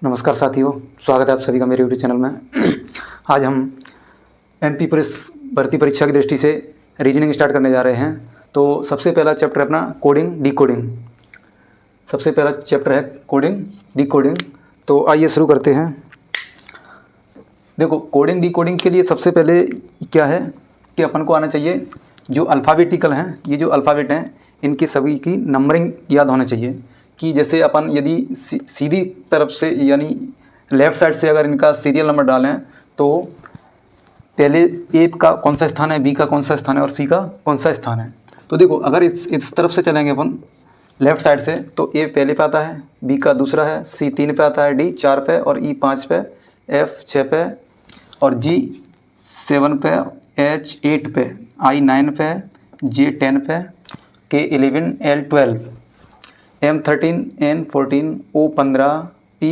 नमस्कार साथियों, स्वागत है आप सभी का मेरे यूट्यूब चैनल में। आज हम एमपी पुलिस भर्ती परीक्षा की दृष्टि से रीजनिंग स्टार्ट करने जा रहे हैं। तो सबसे पहला चैप्टर अपना कोडिंग डिकोडिंग। सबसे पहला चैप्टर है कोडिंग डिकोडिंग। तो आइए शुरू करते हैं। देखो, कोडिंग डिकोडिंग के लिए सबसे पहले क्या है कि अपन को आना चाहिए जो अल्फ़ाबेटिकल हैं, ये जो अल्फ़ाबेट हैं इनकी सभी की नंबरिंग याद होना चाहिए। कि जैसे अपन यदि सीधी तरफ से यानी लेफ़्ट साइड से अगर इनका सीरियल नंबर डालें तो पहले ए का कौन सा स्थान है, बी का कौन सा स्थान है और सी का कौन सा स्थान है। तो देखो, अगर इस तरफ से चलेंगे अपन लेफ़्ट साइड से तो ए पहले पे आता है, बी का दूसरा है, सी 3 पे आता है, डी 4 पे और ई 5 पे, एफ 6 पे और जी 7 पे, एच 8 पे, आई 9 पे, जे 10 पे, के 11, एल 12, एम 13, एन 14, ओ 15, पी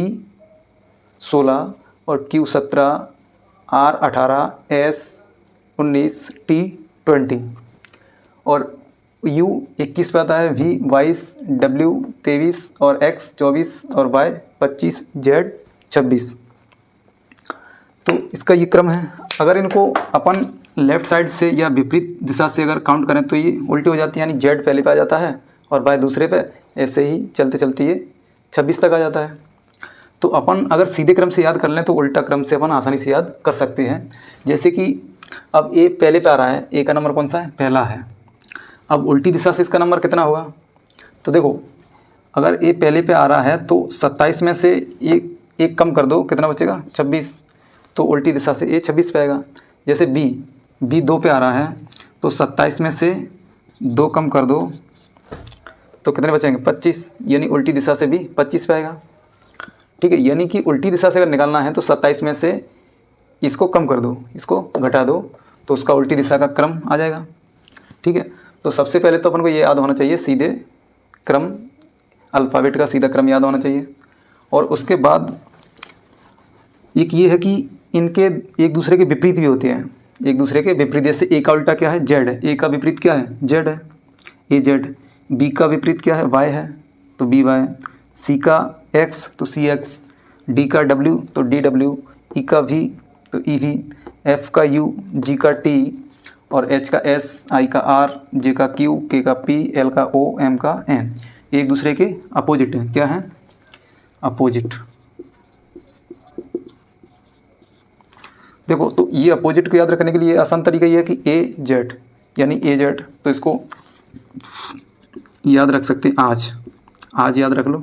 16 और क्यू 17, आर 18, एस 19, टी 20 और यू 21 पे आता है, वी 22, डब्ल्यू 23 और एक्स 24 और वाई 25, जेड 26। तो इसका ये क्रम है। अगर इनको अपन लेफ़्ट साइड से या विपरीत दिशा से अगर काउंट करें तो ये उल्टी हो जाती है, यानी जेड पहले पे आ जाता है और वाई दूसरे पे, ऐसे ही चलते चलते ये 26 तक आ जाता है। तो अपन अगर सीधे क्रम से याद कर लें तो उल्टा क्रम से अपन आसानी से याद कर सकते हैं। जैसे कि अब ए पहले पे आ रहा है, ए का नंबर कौन सा है, पहला है। अब उल्टी दिशा से इसका नंबर कितना होगा, तो देखो अगर ए पहले पे आ रहा है तो 27 में से एक कम कर दो, कितना बचेगा, 26। तो उल्टी दिशा से ए 26 पे आएगा। जैसे बी 2 पे आ रहा है तो 27 में से 2 कम कर दो तो कितने बचेंगे, 25, यानी उल्टी दिशा से भी 25 पे आएगा। ठीक है, यानी कि उल्टी दिशा से अगर निकालना है तो 27 में से इसको कम कर दो, इसको घटा दो तो उसका उल्टी दिशा का क्रम आ जाएगा। ठीक है, तो सबसे पहले तो अपन को ये याद होना चाहिए, सीधे क्रम, अल्फ़ाबेट का सीधा क्रम याद होना चाहिए। और उसके बाद एक ये है कि इनके एक दूसरे के विपरीत भी होते हैं, एक दूसरे के विपरीत। जैसे ए का उल्टा क्या है, जेड है, ए का विपरीत क्या है, जेड है, ए जेड। बी का विपरीत क्या है, वाई है, तो बी वाई। सी का एक्स तो सी एक्स, डी का डब्ल्यू तो डी डब्ल्यू, ई का वी तो ई वी, एफ का यू, जी का टी और एच का एस, आई का आर, जे का क्यू, के का पी, एल का ओ, एम का एन। एक दूसरे के अपोजिट हैं, क्या हैं, अपोजिट। देखो, तो ये अपोजिट को याद रखने के लिए आसान तरीका ये है कि ए जेड, यानी ए जेड, तो इसको याद रख सकते हैं आज याद रख लो,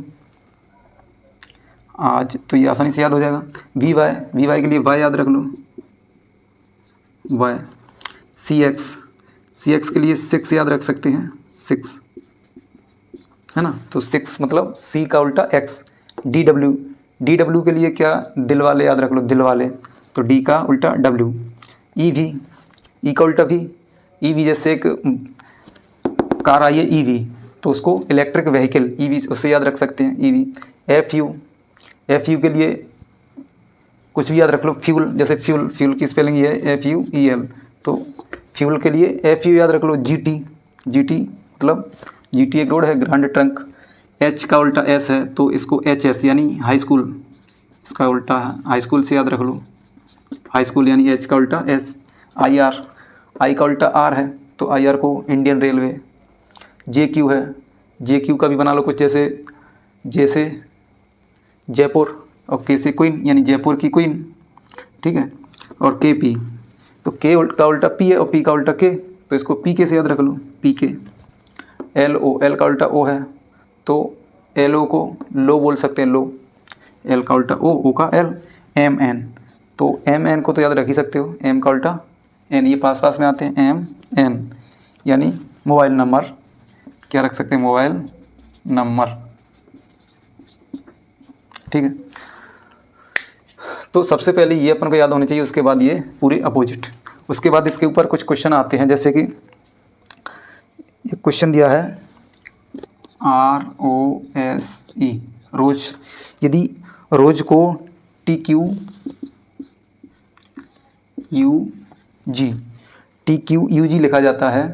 आज, तो ये आसानी से याद हो जाएगा। वी वाई के लिए वाई याद रख लो, वाई। सी एक्स के लिए 6 याद रख सकते हैं, 6 है ना, तो 6 मतलब सी का उल्टा एक्स। डी डब्ल्यू के लिए क्या, दिल वाले याद रख लो, दिल वाले, तो डी का उल्टा डब्ल्यू। ई का उल्टा भी, ई वी, जैसे एक कार आई है ई वी तो उसको इलेक्ट्रिक व्हीकल ई वी, उससे याद रख सकते हैं, ई वी। एफ यू के लिए कुछ भी याद रख लो, फ्यूल, जैसे फ्यूल की स्पेलिंग ये है FUEL, तो फ्यूल के लिए एफ यू याद रख लो। जी टी मतलब GT एक रोड है, ग्रांड ट्रंक। एच का उल्टा एस है तो इसको HS यानी हाई स्कूल, इसका उल्टा हाई स्कूल से याद रख लो, हाई स्कूल यानी एच का उल्टा एस। आई का उल्टा आर है तो IR को इंडियन रेलवे। JQ है, JQ का भी बना लो कुछ, जैसे जयपुर, और के से क्वीन यानी जयपुर की क्वीन। ठीक है, और KP, तो के का उल्टा P है और P का उल्टा K, तो इसको PK से याद रख लो, PK। L का उल्टा O है तो LO को लो बोल सकते हैं, लो। L का उल्टा O का L। MN, तो MN को तो याद रख ही सकते हो, M का उल्टा N, ये पास में आते हैं, MN यानी मोबाइल नंबर, क्या रख सकते हैं, मोबाइल नंबर। ठीक है, तो सबसे पहले ये अपन को याद होनी चाहिए, उसके बाद ये पूरे अपोजिट। उसके बाद इसके ऊपर कुछ क्वेश्चन आते हैं, जैसे कि एक क्वेश्चन दिया है ROSE, रोज। यदि रोज को TQUG लिखा जाता है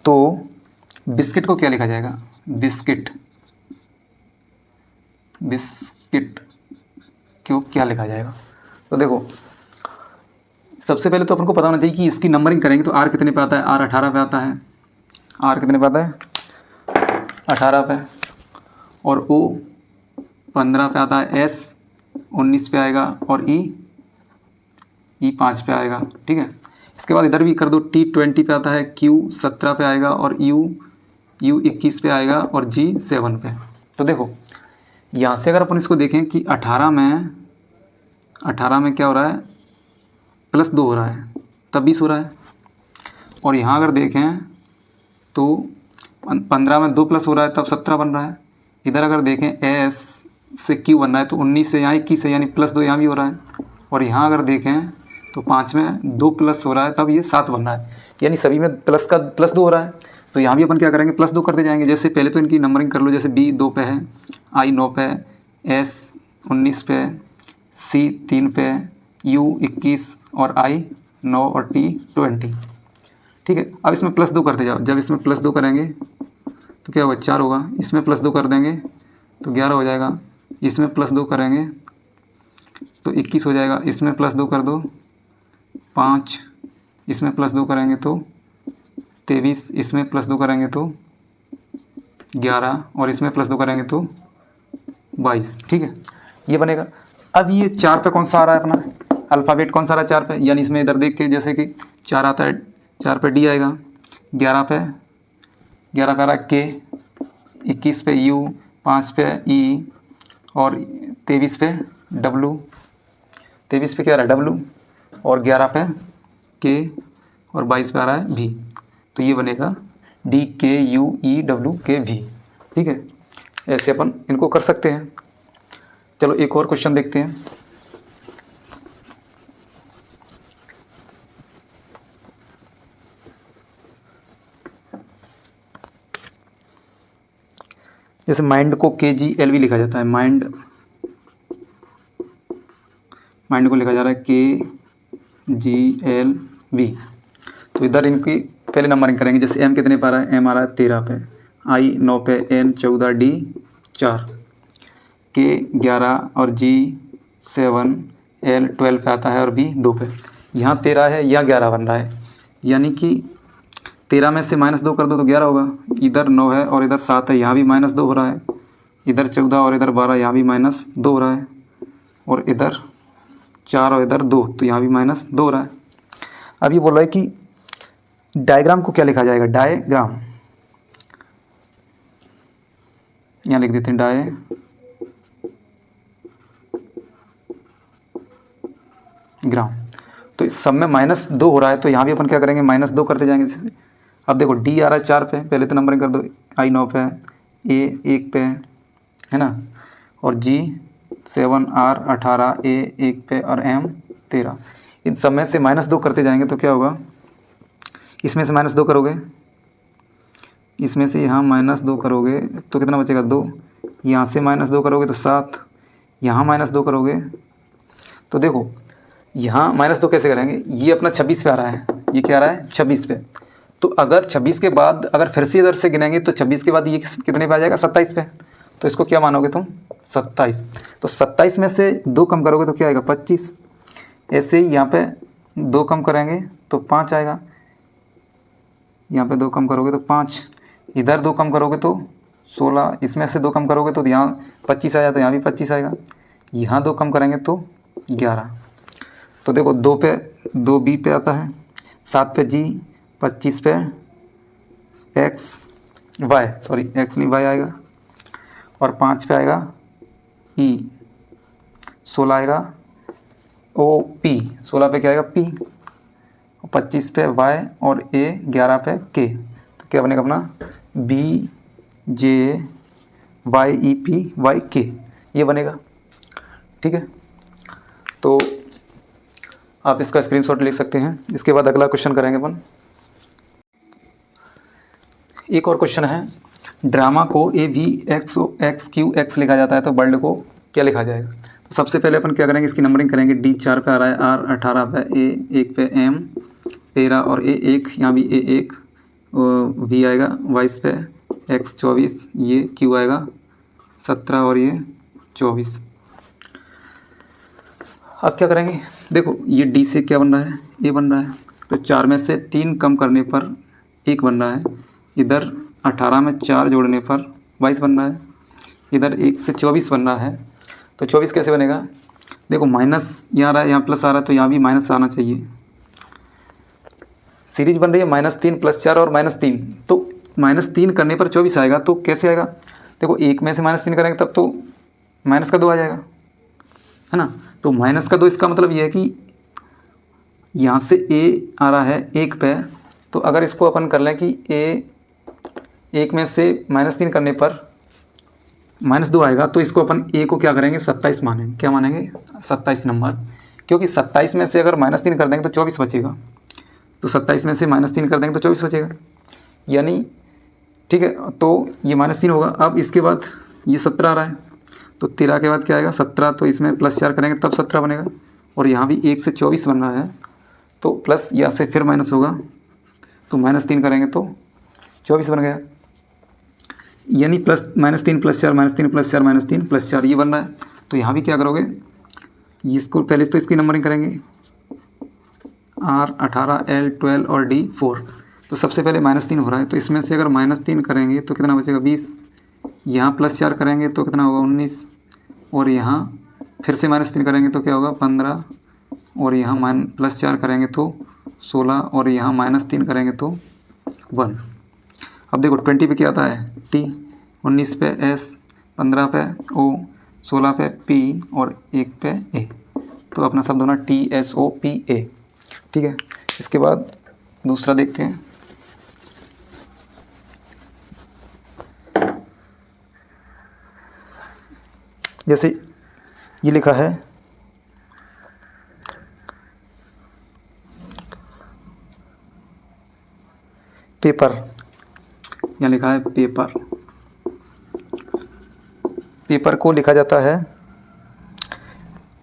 तो बिस्किट को क्या लिखा जाएगा, बिस्किट, क्यों क्या लिखा जाएगा। तो देखो सबसे पहले तो अपन को पता होना चाहिए कि इसकी नंबरिंग करेंगे तो आर कितने पे आता है, आर 18 पे आता है, आर कितने पे आता है 18 पे, और ओ 15 पे आता है, एस 19 पे आएगा, और ई 5 पे आएगा। ठीक है, इसके बाद इधर भी कर दो, टी 20 पे आता है, क्यू 17 पे आएगा, और यू 21 पे आएगा, और जी 7 पे। तो देखो यहाँ से अगर अपन इसको देखें कि 18 में क्या हो रहा है, +2 हो रहा है, तब 20 हो रहा है। और यहाँ अगर देखें तो 15 में 2 प्लस हो रहा है, तब 17 बन रहा है। इधर अगर देखें एस से क्यू बन रहा है तो 19 से यहाँ 21 है, यानी +2 यहाँ भी हो रहा है। और यहाँ अगर देखें तो 5 में 2 प्लस हो रहा है, तब ये 7 बन रहा है, यानी सभी में +2 हो रहा है। तो यहाँ भी अपन क्या करेंगे, +2 करते जाएंगे। जैसे पहले तो इनकी नंबरिंग कर लो, जैसे बी 2 पे है, आई 9 पे, एस 19 पे, सी 3 पे, यू 21 और आई 9 और टी 20। ठीक है, अब इसमें +2 करते जाओ। जब इसमें +2 करेंगे तो क्या होगा, 4 होगा। इसमें +2 कर देंगे तो 11 हो जाएगा। इसमें +2 करेंगे तो 21 हो जाएगा। इसमें +2 कर दो 5, इसमें +2 करेंगे तो 23, इसमें +2 करेंगे तो 11, और इसमें +2 करेंगे तो 22। ठीक है, ये बनेगा। अब ये 4 पे कौन सा आ रहा है अपना, अल्फ़ाबेट कौन सा आ रहा है 4 पे, यानी इसमें इधर देख के जैसे कि 4 आता है, 4 पे डी आएगा, 11 पे आ रहा है के, 21 पे यू, 5 पे ई, और 23 पे डब्लू, 23 पे क्या आ रहा है डब्लू, और 11 पे के, और 22 पे आ रहा है भी। तो ये बनेगा DKUEWKV। ठीक है, ऐसे अपन इनको कर सकते हैं। चलो एक और क्वेश्चन देखते हैं। जैसे माइंड को KGLV लिखा जाता है, माइंड को लिखा जा रहा है KGLV। तो इधर इनकी पहले नंबरिंग करेंगे। जैसे M कितने पे आ रहा है, M आ रहा है 13 पे, I 9 पे, N 14, D 4, K 11 और G 7, L 12 पे आता है, और B 2 पे। यहाँ 13 है, यहाँ 11 बन रहा है, यानी कि 13 में से -2 कर दो तो 11 होगा। इधर 9 है और इधर 7 है, यहाँ भी -2 हो रहा है। इधर 14 और इधर 12, यहाँ भी -2 हो रहा है। और इधर 4 और इधर 2, तो यहाँ भी -2 हो रहा है। अब ये बोल रहा है कि डायग्राम को क्या लिखा जाएगा, डायग्राम, यहाँ लिख देते हैं डायग्राम। तो इस सब में -2 हो रहा है, तो यहाँ भी अपन क्या करेंगे, -2 करते जाएंगे। अब देखो डी आ रहा है 4 पे, पहले तो नंबरिंग कर दो, I 9 पे, ए 1 पे है ना, और G 7, R 18, A 1 पे, और M 13। इन सब में से -2 करते जाएंगे तो क्या होगा, इसमें से -2 करोगे, इसमें से यहाँ -2 करोगे तो कितना बचेगा 2, यहाँ से -2 करोगे तो 7, यहाँ -2 करोगे तो देखो यहाँ -2 कैसे करेंगे, ये अपना 26 पे आ रहा है, ये क्या आ रहा है 26 पे। तो अगर 26 के बाद अगर फिर से इधर से गिनेंगे तो 26 के बाद ये कितने पे आ जाएगा 27 पे। तो इसको क्या मानोगे तुम 27। तो 27 में से 2 कम करोगे तो क्या आएगा 25। ऐसे ही यहाँ पे 2 कम करेंगे तो 5 आएगा, यहाँ पे 2 कम करोगे तो 5, इधर 2 कम करोगे तो 16, इसमें से 2 कम करोगे तो यहाँ 25 आया, तो यहाँ भी 25 आएगा, यहाँ 2 कम करेंगे तो 11। तो देखो 2 पे 2 बी पे आता है, 7 पे जी, 25 पे एक्स नहीं वाई आएगा, और 5 पे आएगा ई, 16 आएगा ओ पी, 16 पे क्या आएगा पी, 25 पे वाई, और ए 11 पे के। तो क्या बनेगा अपना BJYEPYK, ये बनेगा। ठीक है, तो आप इसका स्क्रीनशॉट ले सकते हैं। इसके बाद अगला क्वेश्चन करेंगे अपन। एक और क्वेश्चन है, ड्रामा को AVXQX लिखा जाता है तो वर्ल्ड को क्या लिखा जाएगा। तो सबसे पहले अपन क्या करेंगे, इसकी नंबरिंग करेंगे। D 4 पे आ रहा है, R 18 पे, A 1 पे, M 13 और A 1, यहाँ भी A 1, V आएगा 22 पे, X 24, ये Q आएगा 17 और ये 24। अब क्या करेंगे, देखो ये डी से क्या बन रहा है, ए बन रहा है, तो 4 में से 3 कम करने पर 1 बन रहा है। इधर 18 में 4 जोड़ने पर 22 बन रहा है। इधर 1 से 24 बन रहा है। तो 24 कैसे बनेगा, देखो माइनस यहाँ आ रहा है, यहाँ प्लस आ रहा है, तो यहाँ भी माइनस आना चाहिए। सीरीज बन रही है -3 +4 और -3, तो -3 करने पर 24 आएगा। तो कैसे आएगा, देखो 1 में से -3 करेंगे तब तो -2 आ जाएगा, है ना। तो -2 इसका मतलब ये है कि यहाँ से a आ रहा है 1 पे, तो अगर इसको अपन कर लें कि a 1 में से -3 करने पर -2 आएगा, तो इसको अपन a को क्या करेंगे, 27 मानेंगे। क्या मानेंगे, 27 नंबर, क्योंकि 27 में से अगर -3 कर देंगे तो 24 बचेगा। तो 27 में से -3 कर देंगे तो 24 बचेगा, यानी ठीक है। तो ये -3 होगा। अब इसके बाद ये 17 आ रहा है, तो 13 के बाद क्या आएगा, 17, तो इसमें +4 करेंगे तब 17 बनेगा। और यहाँ भी 1 से 24 बन रहा है, तो प्लस या से फिर माइनस होगा, तो -3 करेंगे तो 24 बन गया, यानी -3 +4 -3 +4 -3 +4 ये बन रहा है। तो यहाँ भी क्या करोगे, इसको पहले तो इसकी नंबरिंग करेंगे, R 18 L 12 और D 4। तो सबसे पहले -3 हो रहा है, तो इसमें से अगर -3 करेंगे तो कितना बचेगा, 20। यहाँ +4 करेंगे तो कितना होगा, 19। और यहाँ फिर से -3 करेंगे तो क्या होगा, 15। और यहाँ +4 करेंगे तो 16। और यहाँ -3 करेंगे तो 1। अब देखो 20 पे क्या आता है, T, 19 पे S, 15 पे O, 16 पे P और 1 पे A। तो अपना शब्द होना TSOPA, ठीक है। इसके बाद दूसरा देखते हैं, जैसे ये लिखा है पेपर, यहाँ लिखा है पेपर। पेपर को लिखा जाता है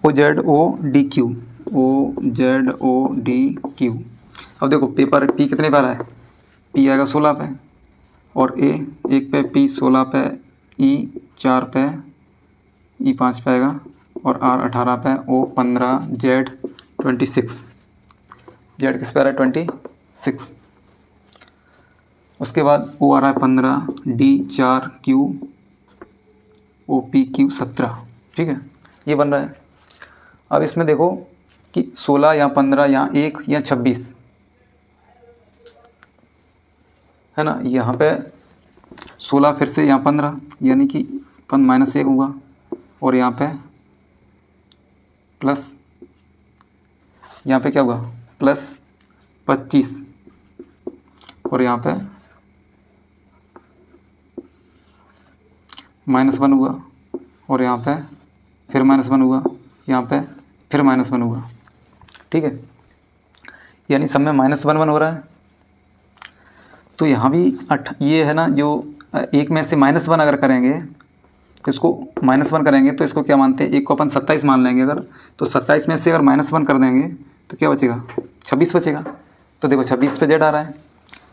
OZODQ, OZODQ। अब देखो पेपर P कितने पे आ रहा है, P आएगा 16 पे, और A 1 पे, P 16 पे, E 4 पे, E 5 पे आएगा, और R 18 पे, O 15, Z 26। Z किस पे आ रहा है, 26। उसके बाद O आ रहा है 15, D 4, Q, OPQ 17, ठीक है, ये बन रहा है। अब इसमें देखो कि 16 या 15 या 1 या 26, है ना। यहाँ पे 16 फिर से यहाँ 15, यानी कि -1 होगा। और यहाँ पे प्लस, यहाँ पे क्या होगा, +25। और यहाँ पे -1 होगा। और यहाँ पे फिर -1 होगा, यहाँ पे फिर -1 होगा, ठीक है, यानी सब में -1 हो रहा है। तो यहाँ भी ये है ना, जो 1 में से -1 अगर करेंगे तो इसको -1 करेंगे तो इसको क्या मानते हैं, 1 को अपन 27 मान लेंगे अगर, तो 27 में से अगर -1 कर देंगे तो क्या बचेगा, 26 बचेगा। तो देखो 26 पे Z आ रहा है,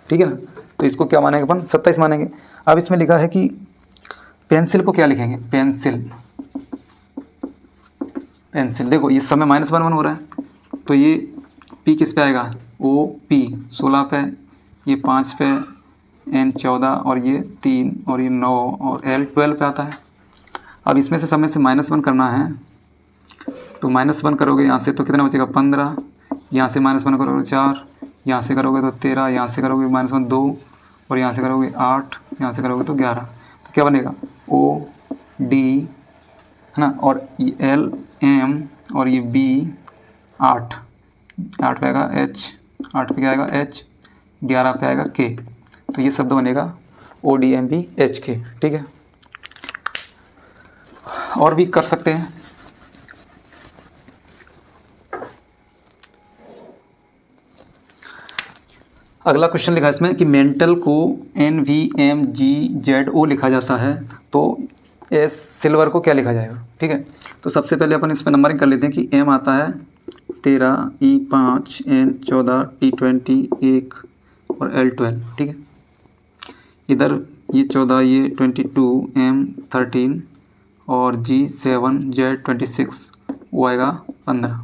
ठीक है ना। तो इसको क्या मानेंगे अपन, 27 मानेंगे। अब इसमें लिखा है कि पेंसिल को क्या लिखेंगे, पेंसिल। देखो ये सब में -1 हो रहा है, तो ये P किस पे आएगा, OP 16 पे, ये 5 पे, N 14 और ये 3 और ये 9 और L 12 पे आता है। अब इसमें से सब में से -1 करना है, तो -1 करोगे यहाँ से तो कितना बचेगा, 15। यहाँ से -1 करोगे 4, यहाँ से करोगे तो 13, यहाँ से करोगे -1 2, और यहाँ से करोगे 8, यहाँ से करोगे तो 11। तो क्या बनेगा, OD, है ना, और ये L M और ये B 8 पे आएगा H, 8 पे क्या आएगा H, 11 पे आएगा K। तो ये शब्द बनेगा ODMBHK, ठीक है। और भी कर सकते हैं, अगला क्वेश्चन लिखा है इसमें कि मेंटल को NVMGZO लिखा जाता है, तो एस सिल्वर को क्या लिखा जाएगा, ठीक है। तो सबसे पहले अपन इस पर नंबरिंग कर लेते हैं कि M आता है 13, E 5, N 14, T 20 1 और L 12, ठीक है। इधर ये 14, ये 22, M 13 और G 7, Z 26, वो आएगा 15।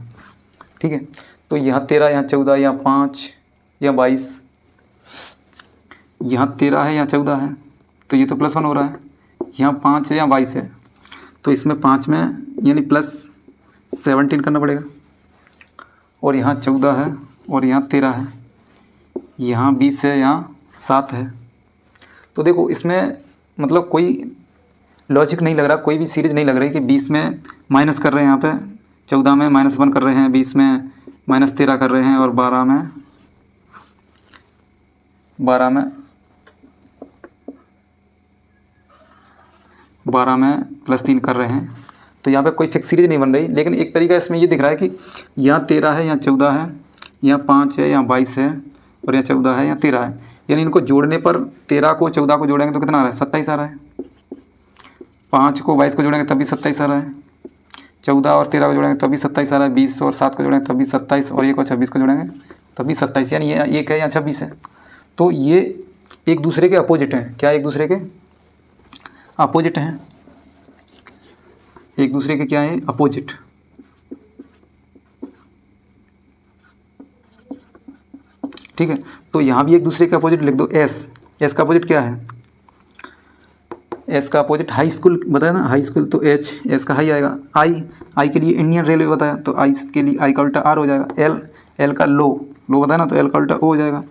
ठीक है, तो यहाँ 13, यहाँ 14, यहाँ 5, यहाँ 22, यहाँ 13 है, यहाँ 14 है, तो ये तो +1 हो रहा है। यहाँ 5 है, यहाँ 22 है, तो इसमें 5 में यानी +17 करना पड़ेगा। और यहाँ 14 है और यहाँ 13 है, यहाँ 20 है, यहाँ 7 है। तो देखो इसमें मतलब कोई लॉजिक नहीं लग रहा, कोई भी सीरीज नहीं लग रही कि 20 में माइनस कर रहे हैं, यहाँ पे 14 में -1 कर रहे हैं, 20 में -13 कर रहे हैं और 12 में +3 कर रहे हैं। तो यहाँ पे कोई फिक्स सीरीज नहीं बन रही। लेकिन एक तरीका इसमें ये दिख रहा है कि यहाँ 13 है, यहाँ 14 है, यहाँ 5 है, यहाँ 22 है और यहाँ 14 है, यहाँ 13 है। यानी इनको जोड़ने पर 13 को 14 को जोड़ेंगे तो कितना आ रहा है? 27 आ रहा है। 5 को 22 को जोड़ेंगे तब भी 27 आ रहा है। 14 और 13 को जोड़ेंगे तब भी 27 आ रहा है। 20 और 7 को जोड़ेंगे तब भी 27 और 1 और 26 को जोड़ेंगे तब भी 27। यानी ये 1 है, यहाँ 26 है। तो ये एक दूसरे के अपोजिट हैं। क्या एक दूसरे के अपोजिट हैं? एक दूसरे के क्या है? अपोजिट। ठीक है, तो यहाँ भी एक दूसरे के अपोजिट लिख दो। एस का अपोजिट क्या है? एस का अपोजिट हाई स्कूल बताया ना, हाई स्कूल, तो एस का हाई आएगा। आई के लिए इंडियन रेलवे बताया, तो आई के लिए आई का उल्टा आर हो जाएगा। एल का लो बताया ना, तो एल का उल्टा ओ हो जाएगा।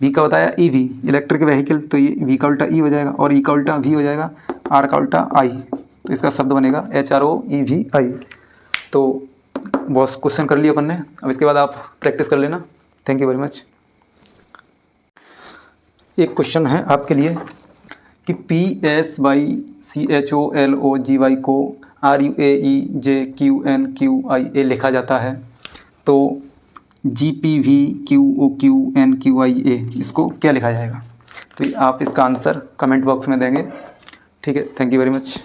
वी का बताया ईवी, इलेक्ट्रिक व्हीकल, तो ये वी का उल्टा ई हो जाएगा और ई का उल्टा वी हो जाएगा, आर का उल्टा आई, तो इसका शब्द बनेगा HROEVI। तो बहुत क्वेश्चन कर लिए अपन ने, अब इसके बाद आप प्रैक्टिस कर लेना। Thank you very much. एक क्वेश्चन है आपके लिए कि PSYCHOLOGY को RUAEJQNQIA लिखा जाता है, तो GPVQOQNQIA इसको क्या लिखा जाएगा? तो आप इसका आंसर कमेंट बॉक्स में देंगे। ठीक है, थैंक यू वेरी मच।